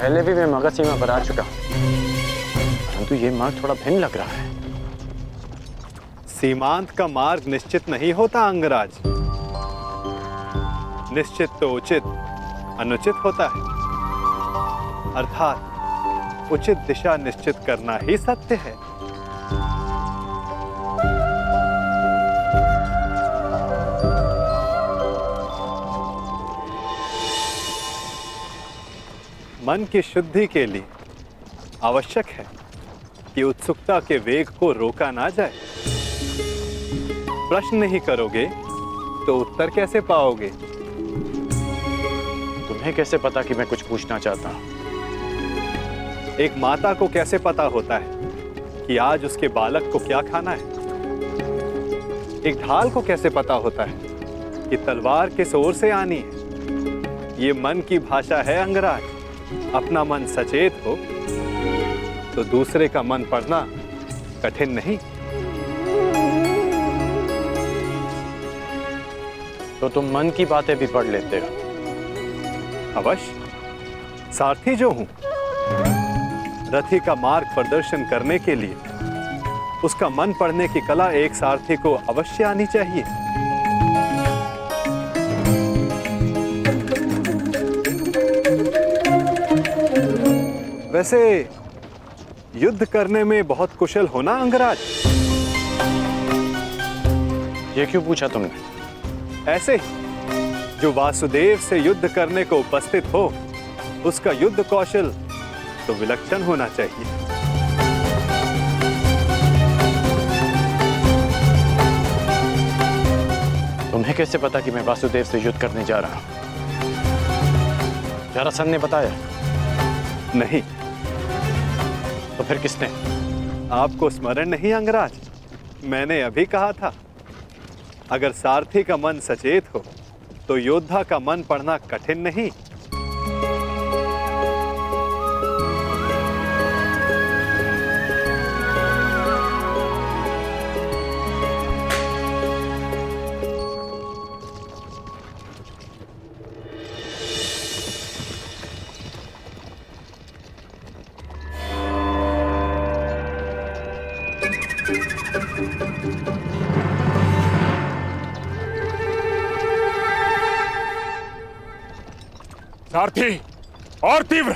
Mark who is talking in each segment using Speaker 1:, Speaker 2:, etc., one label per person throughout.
Speaker 1: पहले भी मैं मगध सीमा पर आ चुका हूं, परंतु ये मार्ग थोड़ा भिन्न लग रहा है।
Speaker 2: सीमांत का मार्ग निश्चित नहीं होता अंगराज। निश्चित तो उचित अनुचित होता है, अर्थात उचित दिशा निश्चित करना ही सत्य है। मन की शुद्धि के लिए आवश्यक है कि उत्सुकता के वेग को रोका ना जाए। प्रश्न नहीं करोगे तो उत्तर कैसे पाओगे?
Speaker 1: तुम्हें कैसे पता कि मैं कुछ पूछना चाहता हूं?
Speaker 2: एक माता को कैसे पता होता है कि आज उसके बालक को क्या खाना है? एक ढाल को कैसे पता होता है कि तलवार किस ओर से आनी है? ये मन की भाषा है अंगराज। अपना मन सचेत हो तो दूसरे का मन पढ़ना कठिन नहीं।
Speaker 1: तो तुम मन की बातें भी पढ़ लेते हो?
Speaker 2: अवश्य, सारथी जो हूं, रथी का मार्ग प्रदर्शन करने के लिए उसका मन पढ़ने की कला एक सारथी को अवश्य आनी चाहिए। वैसे युद्ध करने में बहुत कुशल होना अंगराज?
Speaker 1: ये क्यों पूछा तुमने?
Speaker 2: ऐसे ही, जो वासुदेव से युद्ध करने को उपस्थित हो, उसका युद्ध कौशल तो विलक्षण होना चाहिए।
Speaker 1: तुम्हें कैसे पता कि मैं वासुदेव से युद्ध करने जा रहा हूं? जरासंध ने बताया?
Speaker 2: नहीं।
Speaker 1: तो फिर किसने?
Speaker 2: आपको स्मरण नहीं अंगराज? मैंने अभी कहा था, अगर सारथी का मन सचेत हो तो योद्धा का मन पढ़ना कठिन नहीं।
Speaker 3: सारथी, और तीव्र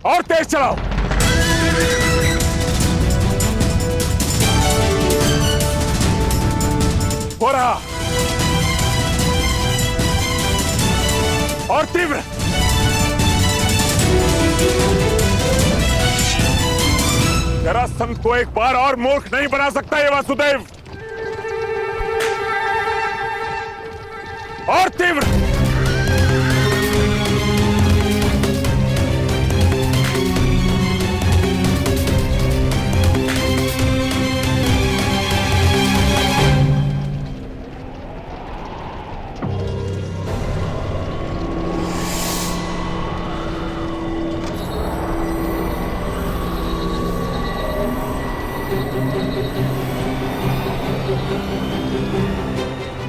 Speaker 3: और तेज चलाओ। हो रहा, और तीव्र। जरासंध को एक बार और मूर्ख नहीं बना सकता ये वासुदेव। और तीव्र।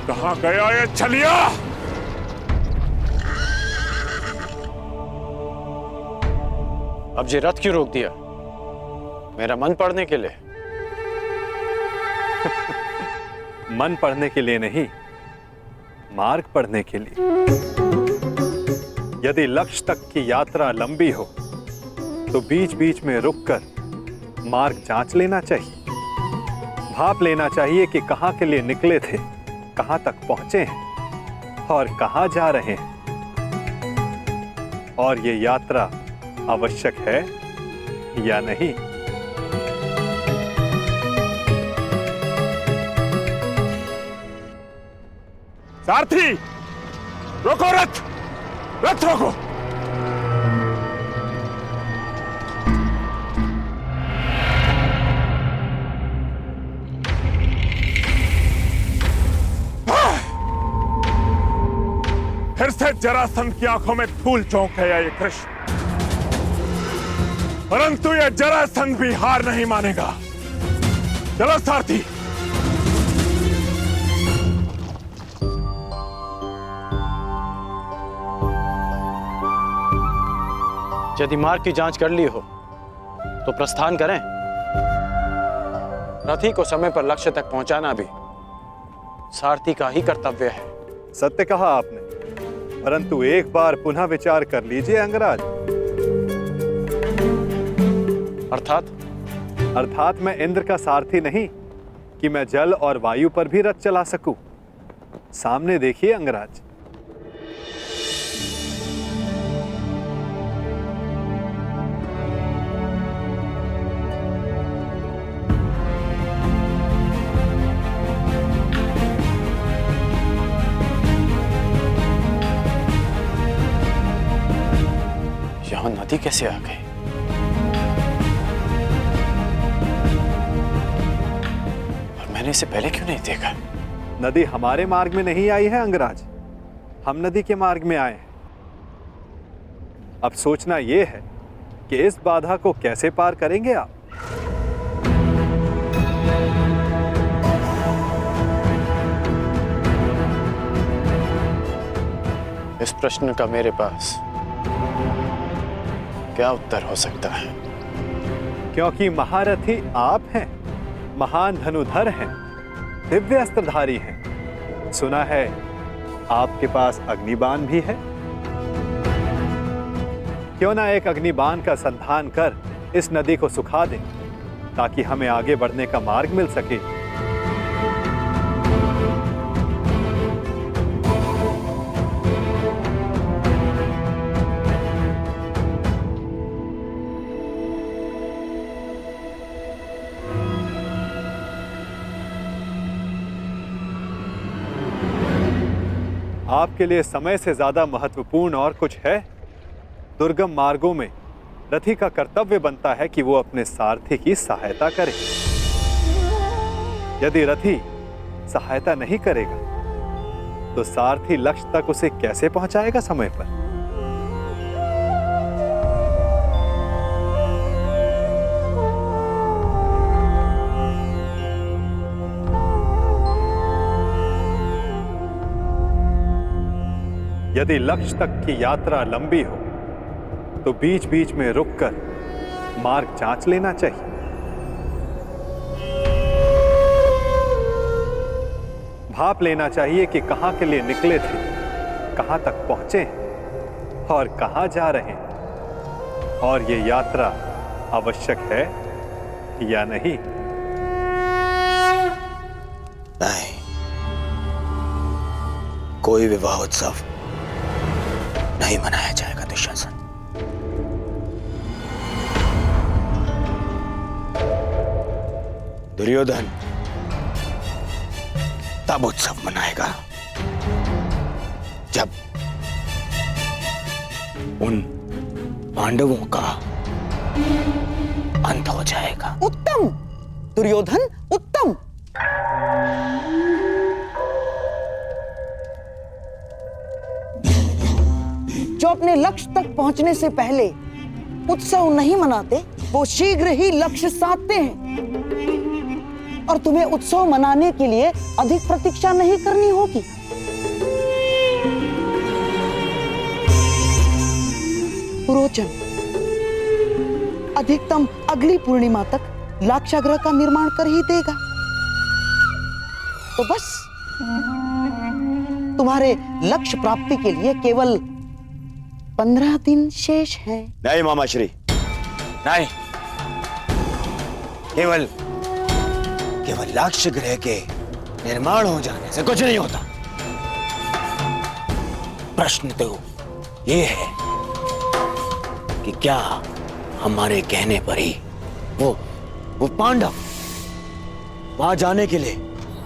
Speaker 3: कहां गया ये छलिया?
Speaker 1: अब ये रथ क्यों रोक दिया? मेरा मन पढ़ने के लिए?
Speaker 2: मन पढ़ने के लिए नहीं, मार्ग पढ़ने के लिए। यदि लक्ष्य तक की यात्रा लंबी हो तो बीच बीच में रुककर मार्ग जांच लेना चाहिए। भाप लेना चाहिए कि कहां के लिए निकले थे, कहां तक पहुंचे हैं और कहां जा रहे हैं, और ये यात्रा आवश्यक है या नहीं।
Speaker 3: सारथी, रोको रथ, रथ रोको। फिर से जरासंध की आंखों में धूल झोंक है ये कृष्ण, परंतु यह जरासंध भी हार नहीं मानेगा। चलो सारथी।
Speaker 1: यदि मार्ग की जांच कर ली हो तो प्रस्थान करें। रथी को समय पर लक्ष्य तक पहुंचाना भी सारथी का ही कर्तव्य है।
Speaker 2: सत्य कहा आपने, परंतु एक बार पुनः विचार कर लीजिए अंगराज। अर्थात मैं इंद्र का सारथी नहीं कि मैं जल और वायु पर भी रथ चला सकूं। सामने देखिए अंगराज।
Speaker 1: यहां नदी कैसे आ गई? और मैंने इसे पहले क्यों नहीं देखा?
Speaker 2: नदी हमारे मार्ग में नहीं आई है अंगराज, हम नदी के मार्ग में आए हैं। अब सोचना यह है कि इस बाधा को कैसे पार करेंगे आप।
Speaker 1: इस प्रश्न का मेरे पास क्या उत्तर हो सकता है?
Speaker 2: क्योंकि महारथी आप हैं, महान धनुधर हैं, दिव्य अस्त्रधारी हैं। सुना है आपके पास अग्निबाण भी है। क्यों ना एक अग्निबाण का संधान कर इस नदी को सुखा दें, ताकि हमें आगे बढ़ने का मार्ग मिल सके। आपके लिए समय से ज्यादा महत्वपूर्ण और कुछ है? दुर्गम मार्गों में रथी का कर्तव्य बनता है कि वो अपने सारथी की सहायता करे। यदि रथी सहायता नहीं करेगा तो सारथी लक्ष्य तक उसे कैसे पहुंचाएगा समय पर? यदि लक्ष्य तक की यात्रा लंबी हो तो बीच बीच में रुककर मार्ग जांच लेना चाहिए। भाप लेना चाहिए कि कहां के लिए निकले थे, कहां तक पहुंचे हैं और कहां जा रहे हैं, और ये यात्रा आवश्यक है या नहीं।
Speaker 4: नहीं, कोई विवाह उत्सव नहीं मनाया जाएगा दुशासन। दुर्योधन तब उत्सव मनाएगा जब उन पांडवों का अंत हो जाएगा।
Speaker 5: उत्तम दुर्योधन, उत्तम। जो अपने लक्ष्य तक पहुंचने से पहले उत्सव नहीं मनाते, वो शीघ्र ही लक्ष्य साधते हैं। और तुम्हें उत्सव मनाने के लिए अधिक प्रतीक्षा नहीं करनी होगी। पुरोचन अधिकतम अगली पूर्णिमा तक लाक्षागृह का निर्माण कर ही देगा। तो बस तुम्हारे लक्ष्य प्राप्ति के लिए केवल 15 दिन शेष हैं।
Speaker 4: नहीं मामाश्री, नहीं। केवल लक्ष्य गृह के निर्माण हो जाने से कुछ नहीं होता। प्रश्न तो ये है कि क्या हमारे कहने पर ही वो पांडव वहां जाने के लिए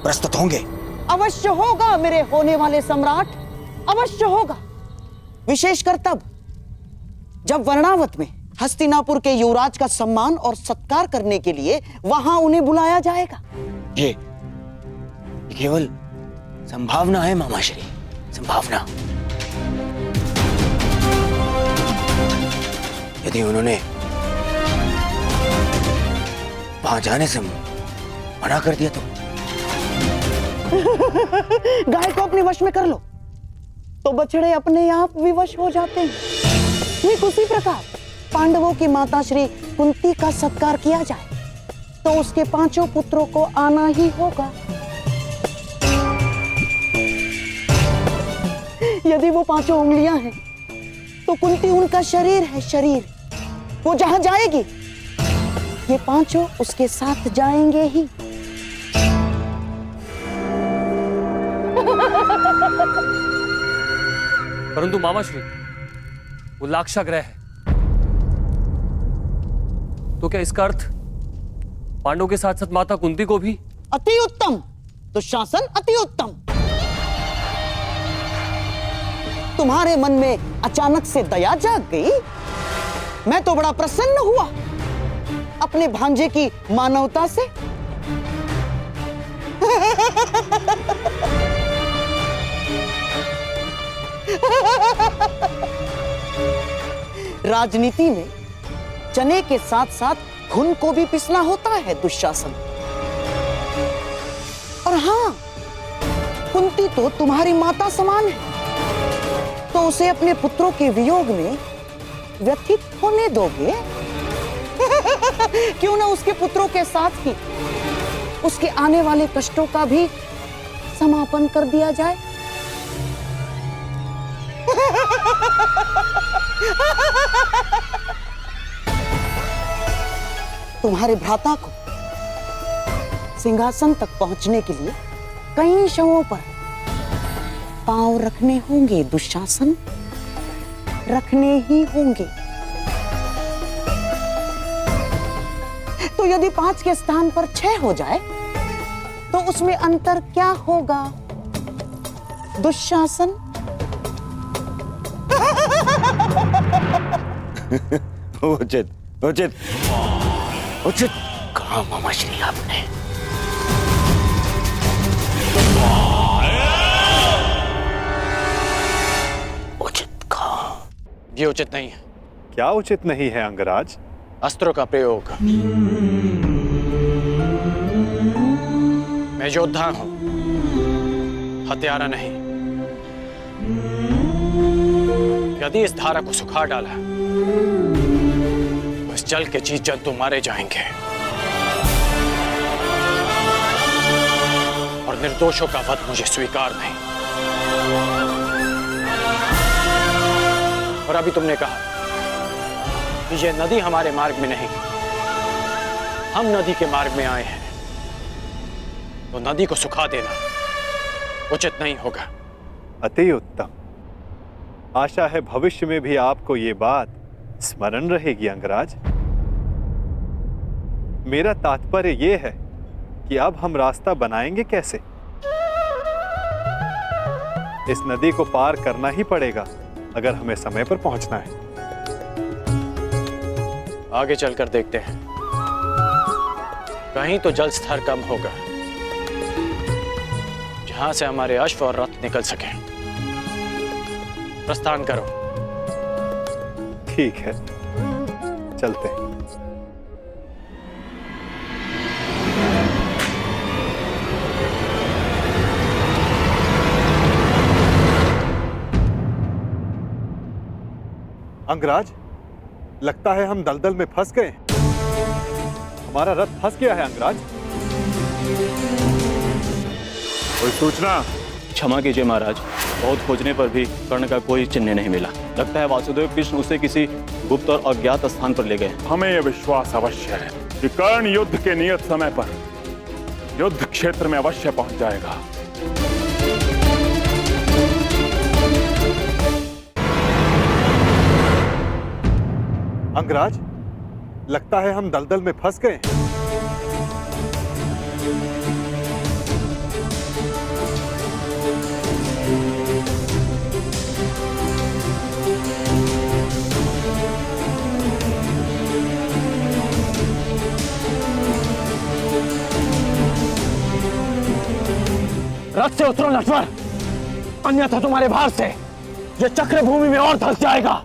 Speaker 4: प्रस्तुत होंगे?
Speaker 5: अवश्य होगा मेरे होने वाले सम्राट, अवश्य होगा। विशेषकर तब जब वर्णावत में हस्तिनापुर के युवराज का सम्मान और सत्कार करने के लिए वहां उन्हें बुलाया जाएगा।
Speaker 4: ये केवल संभावना है मामाश्री, संभावना। यदि उन्होंने वहां जाने से मना कर दिया तो
Speaker 5: गाय को अपने वश में कर लो तो बछड़े अपने आप विवश हो जाते हैं। ठीक उसी प्रकार पांडवों की माता श्री कुंती का सत्कार किया जाए तो उसके 5 पुत्रों को आना ही होगा। यदि वो 5 उंगलियां हैं तो कुंती उनका शरीर है, शरीर। वो जहां जाएगी ये 5 उसके साथ जाएंगे ही।
Speaker 6: परंतु मामाश्री, वो लाक्षागृह है, तो क्या इसका अर्थ पांडवों के साथ साथ माता कुंती को भी?
Speaker 5: अति उत्तम दुशासन, अति उत्तम। तुम्हारे मन में अचानक से दया जाग गई। मैं तो बड़ा प्रसन्न हुआ अपने भांजे की मानवता से। राजनीति में चने के साथ साथ घुन को भी पिसना होता है दुशासन। और हाँ, कुंती तो तुम्हारी माता समान है, तो उसे अपने पुत्रों के वियोग में व्यथित होने दोगे? क्यों ना उसके पुत्रों के साथ ही उसके आने वाले कष्टों का भी समापन कर दिया जाए। तुम्हारे भ्राता को सिंहासन तक पहुंचने के लिए कई शवों पर पांव रखने होंगे दुशासन, रखने ही होंगे। तो यदि 5 के स्थान पर 6 हो जाए तो उसमें अंतर क्या होगा दुशासन?
Speaker 4: उचित उचित उचित कहा मामाश्री आपने। उचित कहा।
Speaker 1: ये उचित नहीं है।
Speaker 2: क्या उचित नहीं है अंगराज?
Speaker 1: अस्त्रों का प्रयोग। मैं योद्धा हूं, हत्यारा नहीं। यदि इस धारा को सुखा डाला तो इस जल के जीव जंतु मारे जाएंगे और निर्दोषों का वध मुझे स्वीकार नहीं। और अभी तुमने कहा कि ये नदी हमारे मार्ग में नहीं, हम नदी के मार्ग में आए हैं, तो नदी को सुखा देना उचित नहीं होगा।
Speaker 2: अति उत्तम। आशा है भविष्य में भी आपको ये बात स्मरण रहेगी अंगराज। मेरा तात्पर्य यह है कि अब हम रास्ता बनाएंगे कैसे? इस नदी को पार करना ही पड़ेगा अगर हमें समय पर पहुंचना है।
Speaker 1: आगे चलकर देखते हैं, कहीं तो जल स्तर कम होगा जहां से हमारे अश्व और रथ निकल सके। प्रस्थान करो।
Speaker 2: ठीक है, चलते हैं। अंगराज, लगता है हम दलदल में फंस गए। हमारा रथ फंस गया है अंगराज।
Speaker 3: कोई सूचना?
Speaker 7: क्षमा कीजिए महाराज, बहुत खोजने पर भी कर्ण का कोई चिन्ह नहीं मिला। लगता है वासुदेव कृष्ण उसे किसी गुप्त और अज्ञात स्थान पर ले गए।
Speaker 3: हमें यह विश्वास अवश्य है कि कर्ण युद्ध के नियत समय पर युद्ध क्षेत्र में अवश्य पहुंच जाएगा।
Speaker 2: अंगराज, लगता है हम दलदल में फंस गए।
Speaker 1: रथ से उतरो नटवर, अन्यथा तुम्हारे भार से यह चक्र भूमि में और धंस जाएगा।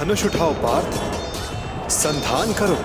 Speaker 2: धनुष उठाओ पार्थ, संधान करो।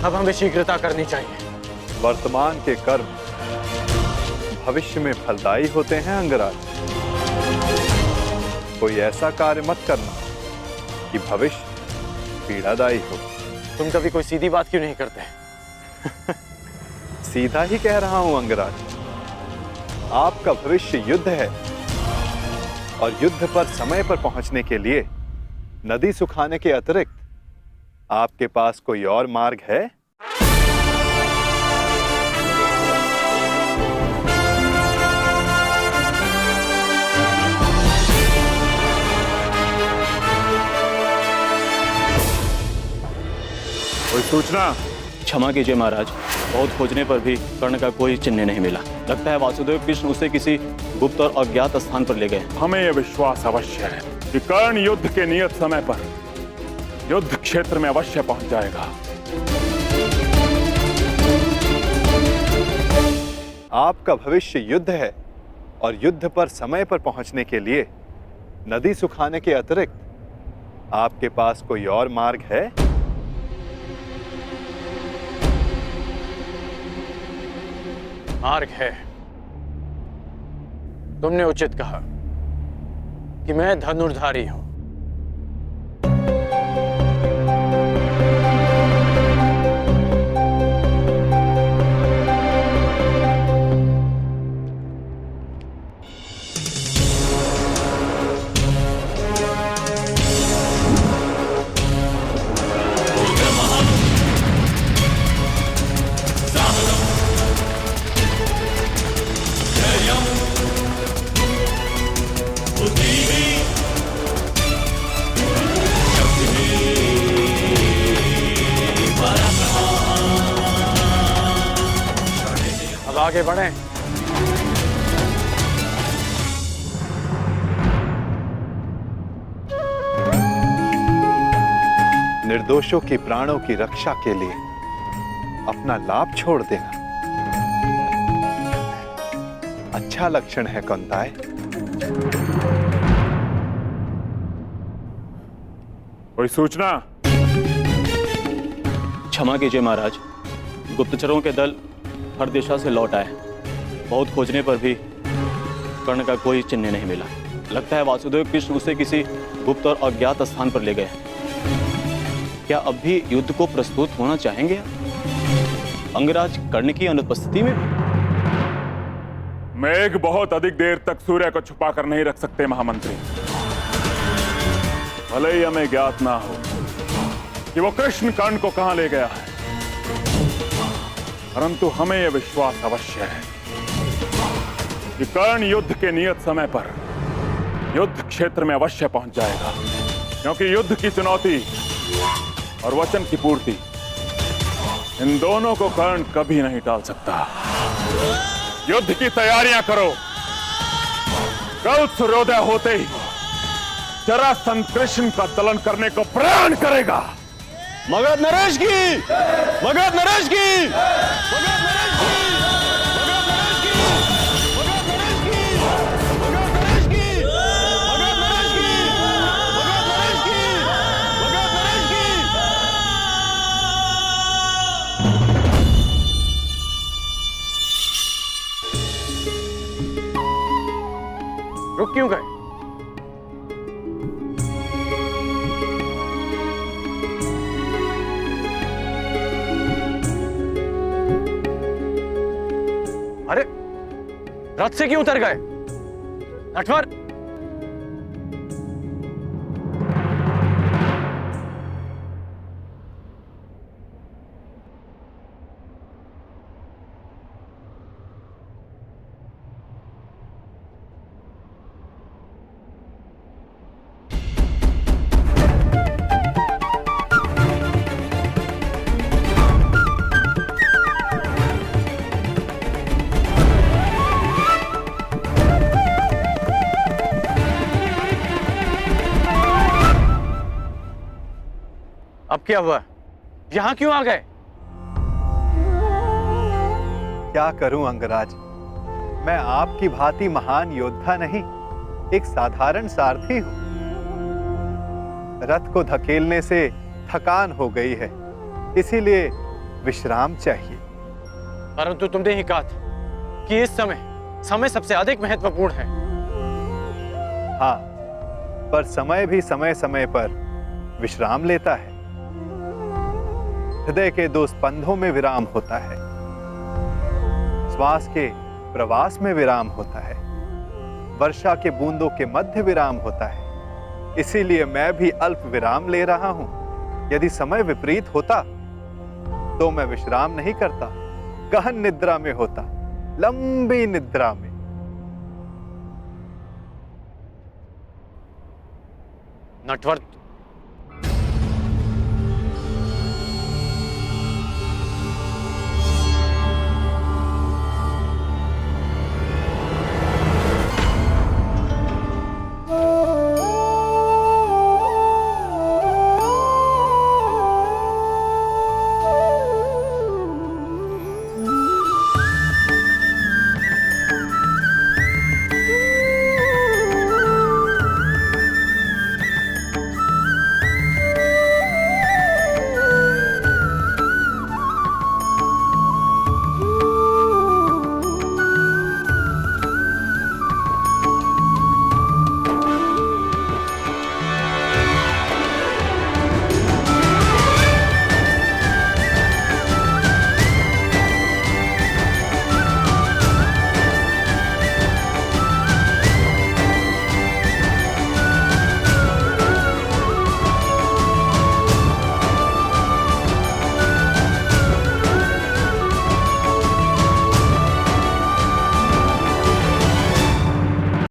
Speaker 1: अब हमें शीघ्रता करनी चाहिए।
Speaker 2: वर्तमान के कर्म भविष्य में फलदायी होते हैं अंगराज। कोई ऐसा कार्य मत करना कि भविष्य पीड़ादायी हो।
Speaker 1: तुम कभी कोई सीधी बात क्यों नहीं करते?
Speaker 2: सीधा ही कह रहा हूं अंगराज। आपका भविष्य युद्ध है और युद्ध पर समय पर पहुंचने के लिए नदी सुखाने के अतिरिक्त आपके पास कोई और मार्ग है?
Speaker 3: कोई सूचना?
Speaker 7: क्षमा कीजिए महाराज, बहुत खोजने पर भी कर्ण का कोई चिन्ह नहीं मिला। लगता है वासुदेव कृष्ण उसे किसी गुप्त और अज्ञात स्थान पर ले गए।
Speaker 3: हमें यह विश्वास अवश्य है कि कर्ण युद्ध के नियत समय पर युद्ध क्षेत्र में अवश्य पहुंच जाएगा।
Speaker 2: आपका भविष्य युद्ध है और युद्ध पर समय पर पहुंचने के लिए नदी सुखाने के अतिरिक्त आपके पास कोई और मार्ग है?
Speaker 1: मार्ग है। तुमने उचित कहा कि मैं धनुर्धारी हूं। अब आगे बढ़ें।
Speaker 2: निर्दोषों की प्राणों की रक्षा के लिए अपना लाभ छोड़ देना अच्छा लक्षण है कौंताय।
Speaker 3: कोई सूचना?
Speaker 7: क्षमा कीजिए महाराज, गुप्तचरों के दल हर दिशा से लौट आए। बहुत खोजने पर भी कर्ण का कोई चिन्ह नहीं मिला। लगता है वासुदेव कृष्ण उसे किसी गुप्त और अज्ञात स्थान पर ले गए। क्या अब भी युद्ध को प्रस्तुत होना चाहेंगे अंगराज कर्ण की अनुपस्थिति में?
Speaker 3: मेघ बहुत अधिक देर तक सूर्य को छुपा कर नहीं रख सकते महामंत्री। भले ही हमें ज्ञात ना हो कि वो कृष्ण कर्ण को कहां ले गया है, परंतु हमें यह विश्वास अवश्य है कि कर्ण युद्ध के नियत समय पर युद्ध क्षेत्र में अवश्य पहुंच जाएगा, क्योंकि युद्ध की चुनौती और वचन की पूर्ति, इन दोनों को कर्ण कभी नहीं टाल सकता। युद्ध की तैयारियां करो। कल सूर्योदय होते ही जरासंध कृष्ण का दलन करने को प्रण करेगा।
Speaker 7: मगध नरेश की! मगध नरेश की! मगध नरेश की! मगध नरेश की! मगध नरेश की! मगध नरेश की! मगध नरेश की! मगध नरेश की! मगध नरेश की!
Speaker 1: रुक क्यों गए? अरे रथ से क्यों उतर गए? नटवर, अब क्या हुआ? यहां क्यों आ गए?
Speaker 2: क्या करूं अंगराज, मैं आपकी भांति महान योद्धा नहीं, एक साधारण सारथी हूं। रथ को धकेलने से थकान हो गई है, इसीलिए विश्राम चाहिए।
Speaker 1: परंतु तुमने ही कहा था कि इस समय सबसे अधिक महत्वपूर्ण है।
Speaker 2: हाँ, पर समय भी समय समय पर विश्राम लेता है। हृदय के 2 स्पंदों में विराम होता है, श्वास के प्रवास में विराम होता है, वर्षा के बूंदों के मध्य विराम होता है। इसीलिए मैं भी अल्प विराम ले रहा हूं। यदि समय विपरीत होता तो मैं विश्राम नहीं करता, गहन निद्रा में होता, लंबी निद्रा में।
Speaker 1: नटवर,